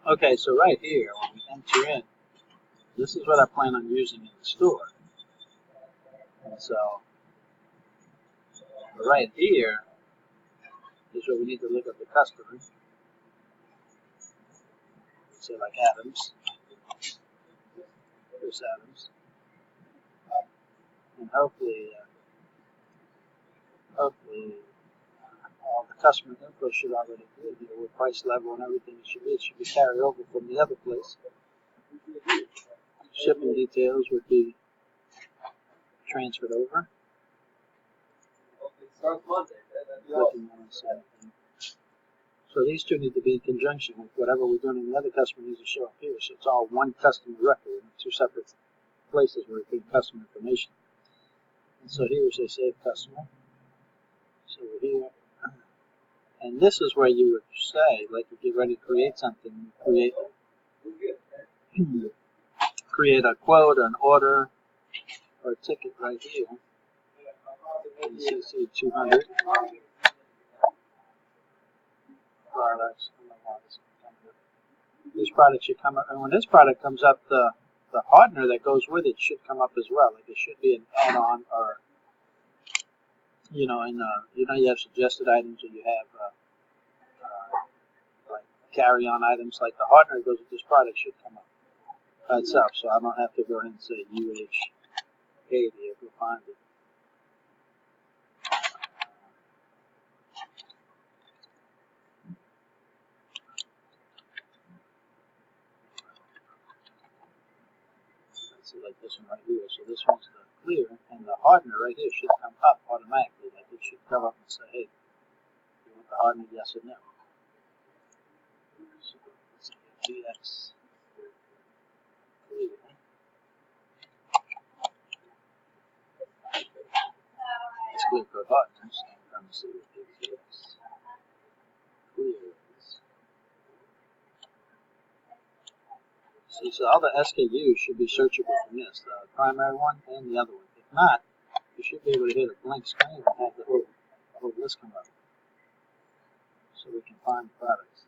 Okay, so right here, when we enter in, this is what I plan on using in the store. And so right here is where we need to look at the customer. Say like Adams. Here's Adams. And hopefully all the customer info should already be here with price level and everything it should be. It should be carried over from the other place. Shipping details would be transferred over. So these two need to be in conjunction with whatever we're doing in the other customer needs to show up here. So it's all one customer record in two separate places where we put customer information. And so here's a save customer. So we're here. And this is where you would say, like you get ready to create something, create a quote, an order, or a ticket right here. And CC 200 products. This product should come up, and when this product comes up, the partner that goes with it should come up as well. Like it should be an add-on, or you have suggested items, or you have like carry-on items. Like the partner that goes with this product should come up by itself, so I don't have to go ahead and say UH80 if we find it. Like this one right here. So this one's the clear, and the hardener right here should come up automatically. Like it should come up and say, hey, you want the hardener, yes or no? So let's see, GX clear. It's clear code hardeners. I'm trying to see what GX clear is. See, so all the SKUs should be searchable from this, the primary one and the other one. If not, you should be able to hit a blank screen and have the whole list come up. So we can find the products.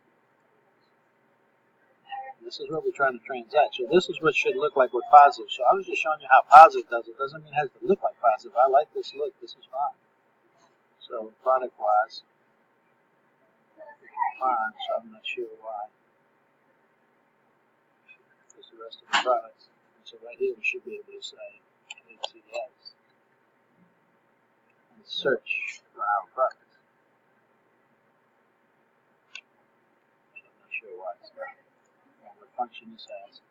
This is what we're trying to transact. So this is what should look like with positive. So I was just showing you how positive does it. Doesn't mean it has to look like positive. I like this look. This is fine. So product-wise, fine. So I'm not sure why. There's the rest of the products. And so right here we should be able to say ATX and search for our products. So I'm not sure why it's not. What function this has.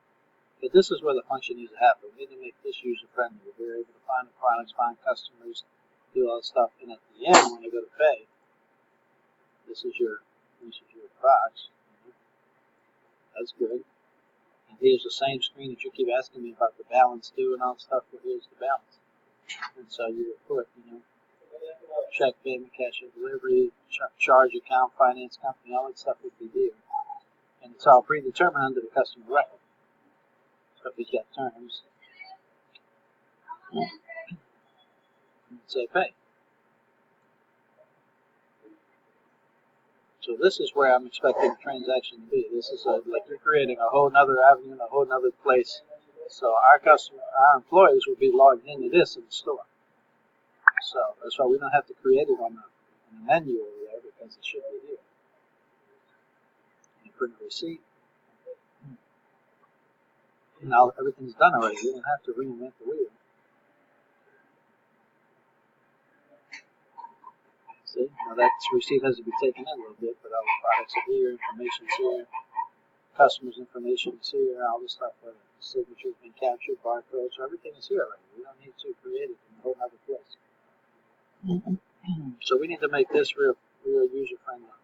But this is where the function needs to happen. We need to make this user-friendly. We're able to find the products, find customers, do all that stuff, and at the end, when you go to pay, this is your products. That's good. And here's the same screen that you keep asking me about the balance due and all that stuff. Well, here's the balance. And so you would put, check payment, cash on delivery, charge account, finance company, all that stuff would be here. And it's all predetermined under the customer record. So if we get terms, say pay. So this is where I'm expecting the transaction to be. This is like you're creating a whole nother avenue, a whole nother place. So our employees will be logged into this in the store. So that's why we don't have to create it on the menu over there, because it should be here. You print a receipt. Now everything's done already. We don't have to reinvent the wheel. See, now that receipt has to be taken in a little bit, but all the products are here, information's here, customers' information is here, all the stuff where the signature's been captured, barcodes, so everything is here already. We don't need to create it in a whole other place. So we need to make this real user friendly.